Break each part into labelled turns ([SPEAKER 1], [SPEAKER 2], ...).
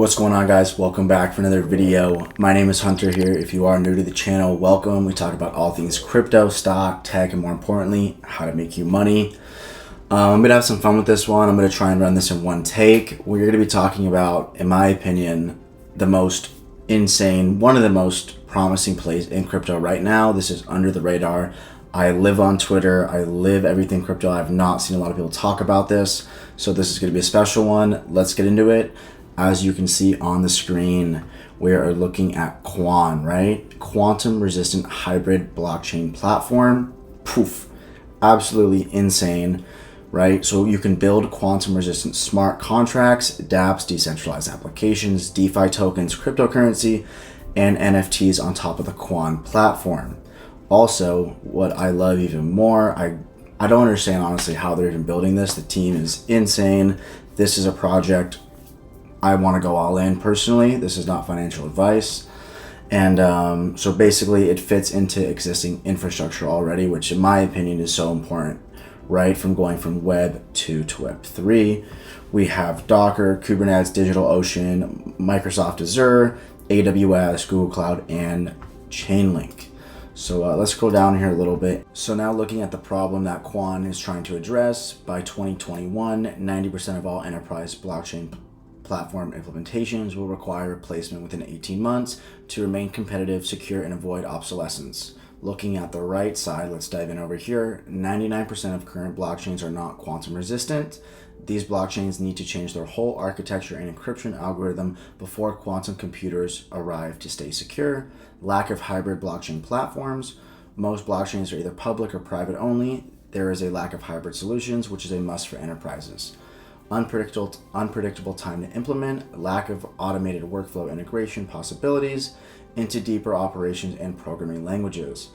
[SPEAKER 1] What's going on, guys? Welcome back for another video. My name is Hunter here. If you are new to the channel, welcome. We talk about all things crypto, stock, tech, and more importantly, how to make you money. I'm going to have some fun with this one. I'm going to try and run this in one take. We're going to be talking about, in my opinion, the most insane, one of the most promising plays in crypto right now. This is under the radar. I live on Twitter. I live everything crypto. I have not seen a lot of people talk about this. So this is going to be a special one. Let's get into it. As you can see on the screen, we are looking at QAN, right? Quantum resistant hybrid blockchain platform. Poof, absolutely insane, right? So you can build quantum resistant smart contracts, DApps, decentralized applications, DeFi tokens, cryptocurrency, and NFTs on top of the QAN platform. Also, what I love even more, I don't understand honestly how they're even building this. The team is insane. This is a project I want to go all in personally. This is not financial advice. And so basically it fits into existing infrastructure already, which in my opinion is so important, right? From going from Web 2 to Web 3. We have Docker, Kubernetes, DigitalOcean, Microsoft Azure, AWS, Google Cloud, and Chainlink. So let's go down here a little bit. So now looking at the problem that QAN is trying to address, by 2021, 90% of all enterprise blockchain platform implementations will require replacement within 18 months to remain competitive, secure, and avoid obsolescence. Looking at the right side, let's dive in over here. 99% of current blockchains are not quantum resistant. These blockchains need to change their whole architecture and encryption algorithm before quantum computers arrive to stay secure. Lack of hybrid blockchain platforms. Most blockchains are either public or private only. There is a lack of hybrid solutions, which is a must for enterprises. Unpredictable time to implement, lack of automated workflow integration possibilities into deeper operations and programming languages.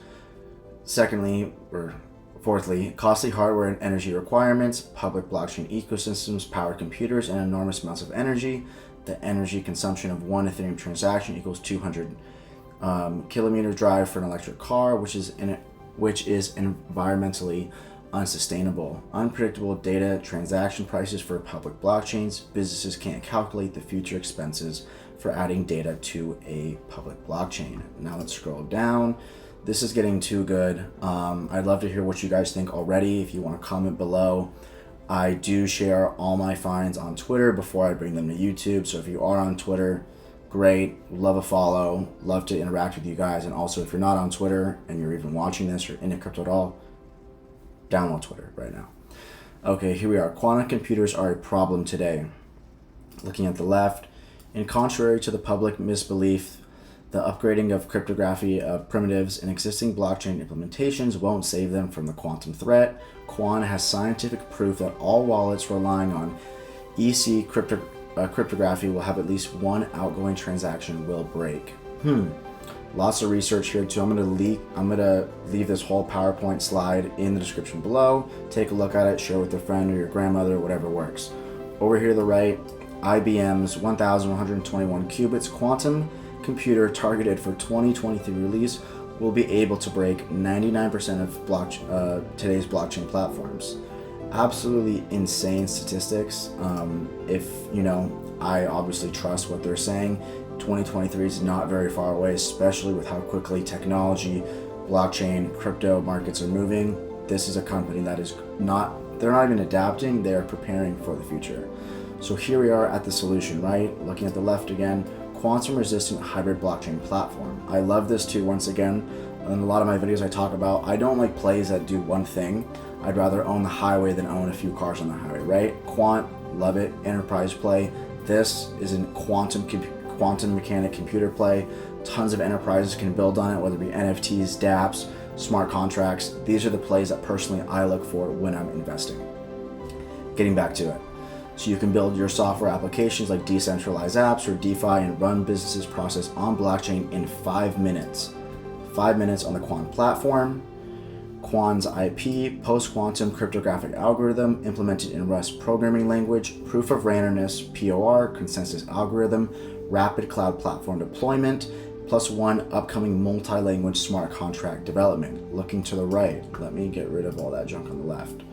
[SPEAKER 1] Fourthly, costly hardware and energy requirements, public blockchain ecosystems, powered computers, and enormous amounts of energy. The energy consumption of one Ethereum transaction equals 200 kilometer drive for an electric car, which is environmentally unsustainable. Unpredictable data transaction prices for public blockchains. Businesses can't calculate the future expenses for adding data to a public blockchain. Now let's scroll down. This is getting too good. I'd love to hear what you guys think already. If you want to comment below. I do share all my finds on Twitter before I bring them to YouTube. So if you are on Twitter, great. Love a follow. Love to interact with you guys. And also, if you're not on Twitter and you're even watching this or into crypto at all, download Twitter right now. Okay, here we are. Quantum computers are a problem today. Looking at the left, in contrary to the public misbelief, the upgrading of cryptography of primitives in existing blockchain implementations won't save them from the quantum threat. QAN has scientific proof that all wallets relying on EC cryptography will have at least one outgoing transaction will break. Lots of research here too. I'm gonna leave this whole PowerPoint slide in the description below. Take a look at it, share with your friend or your grandmother, whatever works. Over here to the right, IBM's 1121 qubits quantum computer targeted for 2023 release will be able to break 99% of today's blockchain platforms. Absolutely insane statistics. I obviously trust what they're saying. 2023 is not very far away, especially with how quickly technology, blockchain, crypto markets are moving. This is a company that is they're not even adapting, they are preparing for the future. So here we are at the solution, right? Looking at the left again, quantum resistant hybrid blockchain platform. I love this too, once again. In a lot of my videos I talk about, I don't like plays that do one thing. I'd rather own the highway than own a few cars on the highway, right? Quant, love it, enterprise play. This is a quantum mechanic computer play. Tons of enterprises can build on it, whether it be NFTs, DApps, smart contracts. These are the plays that personally I look for when I'm investing. Getting back to it. So you can build your software applications like decentralized apps or DeFi and run businesses process on blockchain in 5 minutes. 5 minutes on the QAN platform. QAN's IP, post-quantum cryptographic algorithm implemented in Rust programming language, proof of randomness, POR, consensus algorithm, rapid cloud platform deployment, +1 upcoming multi-language smart contract development. Looking to the right, let me get rid of all that junk on the left.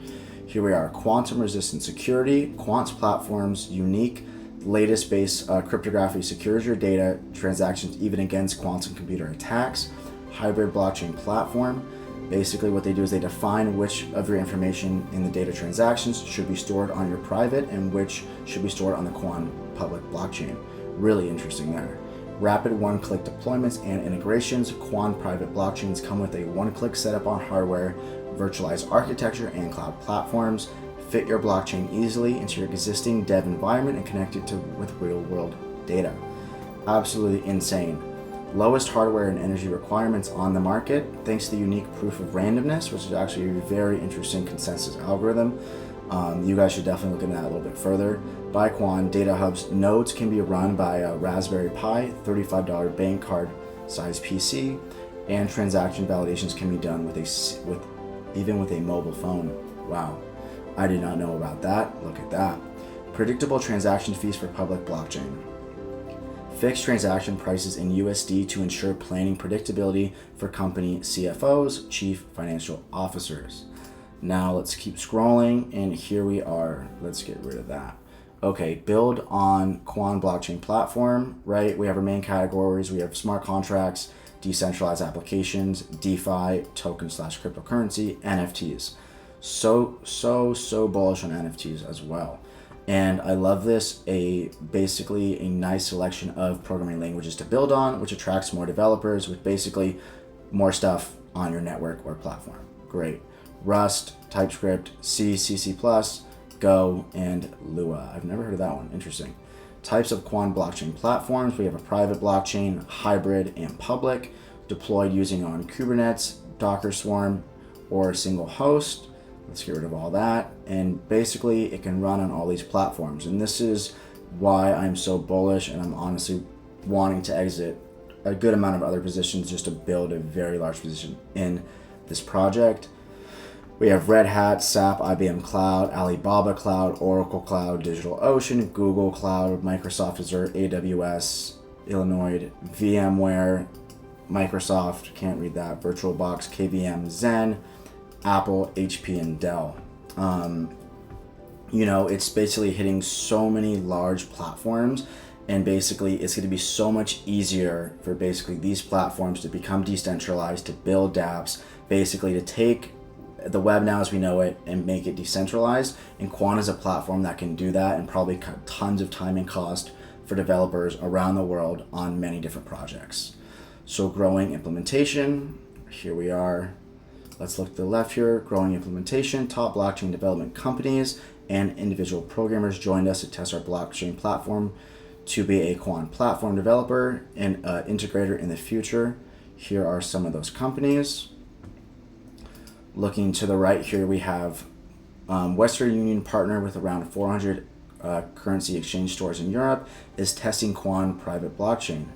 [SPEAKER 1] Here we are, quantum resistant security, Quant's platforms unique latest base cryptography secures your data transactions even against quantum computer attacks. Hybrid blockchain platform. Basically what they do is they define which of your information in the data transactions should be stored on your private and which should be stored on the QAN public blockchain. Really interesting there. Rapid one-click deployments and integrations. QAN private blockchains come with a one-click setup on hardware, virtualized architecture, and cloud platforms. Fit your blockchain easily into your existing dev environment and connect it with real-world data. Absolutely insane. Lowest hardware and energy requirements on the market, thanks to the unique proof of randomness, which is actually a very interesting consensus algorithm. You guys should definitely look into that a little bit further. By QAN, data hubs nodes can be run by a Raspberry Pi, $35 bank card size PC, and transaction validations can be done even with a mobile phone. Wow, I did not know about that. Look at that. Predictable transaction fees for public blockchain. Fixed transaction prices in USD to ensure planning predictability for company CFOs, chief financial officers. Now let's keep scrolling, and here we are. Let's get rid of that. Okay, build on QAN blockchain platform, right? We have our main categories. We have smart contracts, decentralized applications, DeFi, token/cryptocurrency, NFTs. So bullish on NFTs as well. And I love this, basically a nice selection of programming languages to build on, which attracts more developers with basically more stuff on your network or platform. Great. Rust, TypeScript, C, C++, Go, and Lua. I've never heard of that one. Interesting. Types of QAN blockchain platforms. We have a private blockchain, hybrid, and public, deployed using on Kubernetes, Docker Swarm, or a single host. Let's get rid of all that. And basically it can run on all these platforms. And this is why I'm so bullish, and I'm honestly wanting to exit a good amount of other positions just to build a very large position in this project. We have Red Hat, SAP, IBM Cloud, Alibaba Cloud, Oracle Cloud, DigitalOcean, Google Cloud, Microsoft Azure, AWS, Illinois, VMware, Microsoft, can't read that, VirtualBox, KVM, Zen, Apple, HP, and Dell. It's basically hitting so many large platforms, and basically it's going to be so much easier for basically these platforms to become decentralized, to build DApps, basically to take the web now as we know it and make it decentralized. And QAN is a platform that can do that and probably cut tons of time and cost for developers around the world on many different projects. So growing implementation, here we are. Let's look to the left here. Growing implementation, top blockchain development companies and individual programmers joined us to test our blockchain platform to be a QAN platform developer and integrator in the future. Here are some of those companies. Looking to the right here, we have Western Union partner with around 400 currency exchange stores in Europe is testing QAN private blockchain.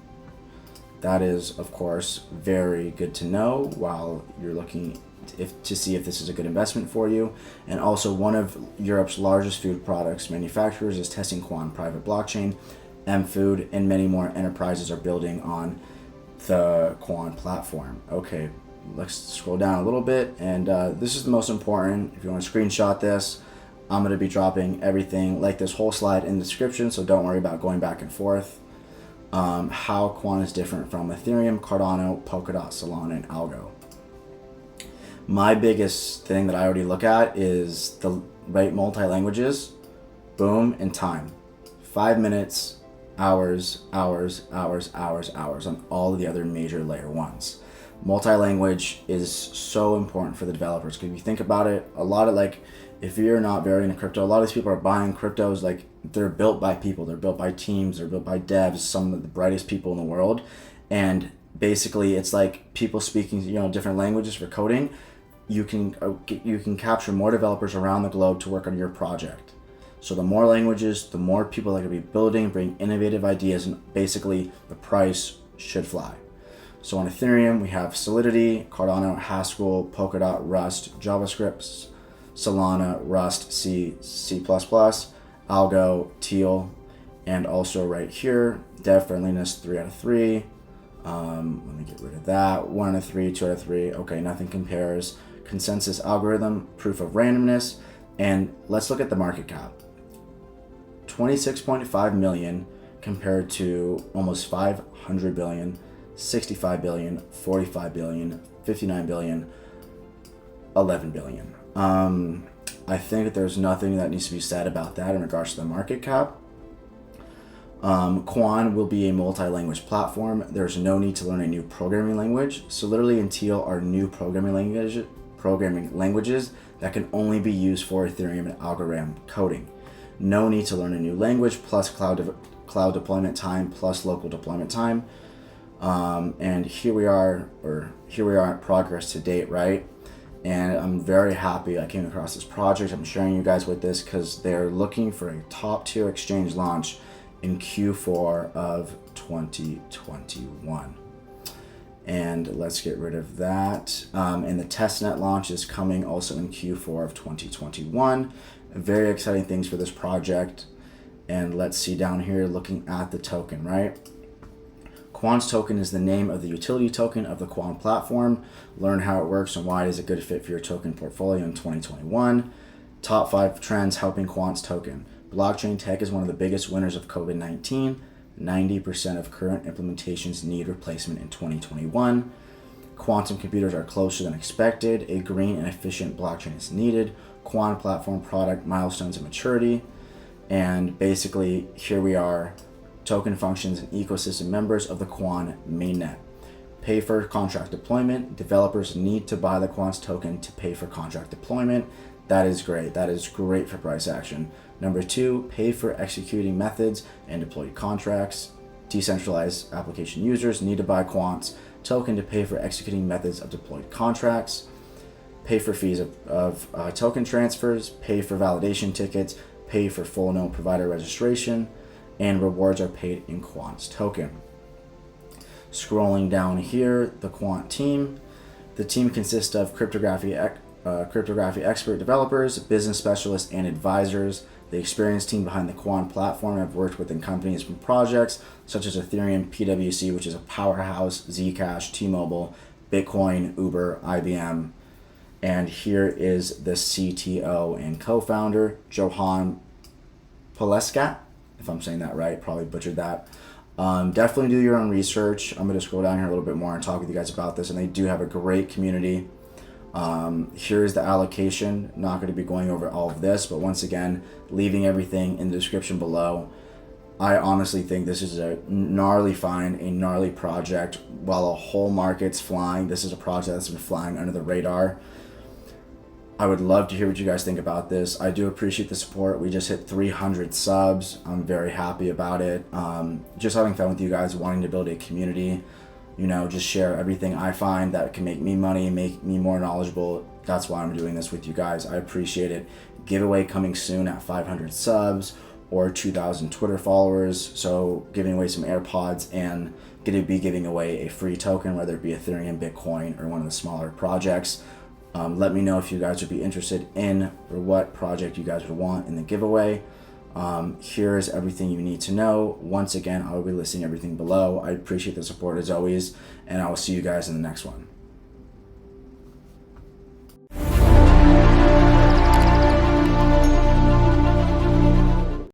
[SPEAKER 1] That is, of course, very good to know while you're looking to see if this is a good investment for you. And also one of Europe's largest food products manufacturers is testing QAN private blockchain. M-Food and many more enterprises are building on the QAN platform. Okay, let's scroll down a little bit, and this is the most important. If you want to screenshot this, I'm going to be dropping everything like this whole slide in the description, so don't worry about going back and forth. How QAN is different from Ethereum, Cardano, Polkadot, Solana, and Algo. My biggest thing that I already look at is the right multi-languages, boom, and time. 5 minutes, hours on all of the other major layer ones. Multi-language is so important for the developers, because if you think about it, a lot of if you're not very into crypto, a lot of these people are buying cryptos, they're built by people, they're built by teams, they're built by devs, some of the brightest people in the world. And basically it's like people speaking, different languages for coding. You can capture more developers around the globe to work on your project. So the more languages, the more people that are going to be building, bring innovative ideas, and basically the price should fly. So on Ethereum, we have Solidity, Cardano, Haskell, Polkadot, Rust, JavaScript, Solana, Rust, C, C++, Algo, Teal, and also right here, dev friendliness 3 out of 3. Let me get rid of that. 1 out of 3, 2 out of 3. Okay, nothing compares. Consensus algorithm, proof of randomness, and let's look at the market cap. 26.5 million compared to almost 500 billion, 65 billion, 45 billion, 59 billion, 11 billion. I think that there's nothing that needs to be said about that in regards to the market cap. QAN will be a multi-language platform. There's no need to learn a new programming language. Solidity and Teal are new programming languages that can only be used for Ethereum and algorithm coding. No need to learn a new language, plus cloud deployment time, plus local deployment time. And here we are at progress to date, right? And I'm very happy I came across this project. I'm sharing you guys with this because they're looking for a top tier exchange launch in Q4 of 2021. And let's get rid of that. And the testnet launch is coming also in Q4 of 2021. Very exciting things for this project. And let's see down here, looking at the token, right? QANX token is the name of the utility token of the QAN platform. Learn how it works and why it is a good fit for your token portfolio in 2021. Top 5 trends helping QANX token. Blockchain tech is one of the biggest winners of COVID-19. 90% of current implementations need replacement in 2021. Quantum computers are closer than expected. A green and efficient blockchain is needed. QAN platform product milestones and maturity. And basically, here we are. Token functions and ecosystem members of the QAN mainnet. Pay for contract deployment. Developers need to buy the QANX token to pay for contract deployment. That is great. That is great for price action. Number 2, pay for executing methods and deployed contracts. Decentralized application users need to buy QANX token to pay for executing methods of deployed contracts. Pay for fees of token transfers. Pay for validation tickets. Pay for full node provider registration. And rewards are paid in QANX token. Scrolling down here, the Quant team. The team consists of cryptography expert developers, business specialists, and advisors. The experienced team behind the QAN platform have worked within companies from projects such as Ethereum, PwC, which is a powerhouse, Zcash, T-Mobile, Bitcoin, Uber, IBM. And here is the CTO and co-founder, Johan Poleskat. If I'm saying that right, probably butchered that. Definitely do your own research. I'm going to scroll down here a little bit more and talk with you guys about this. And they do have a great community. Here's the allocation. Not going to be going over all of this, but once again, leaving everything in the description below. I honestly think this is a gnarly find, a gnarly project. While a whole market's flying, this is a project that's been flying under the radar. I would love to hear what you guys think about this. I do appreciate the support. We just hit 300 subs. I'm very happy about it. Just having fun with you guys, wanting to build a community, just share everything I find that can make me money, make me more knowledgeable. That's why I'm doing this with you guys. I appreciate it. Giveaway coming soon at 500 subs or 2,000 Twitter followers. So giving away some AirPods and going to be giving away a free token, whether it be Ethereum, Bitcoin, or one of the smaller projects. Let me know if you guys would be interested in or what project you guys would want in the giveaway. Here is everything you need to know. Once again, I will be listing everything below. I appreciate the support as always, and I will see you guys in the next one.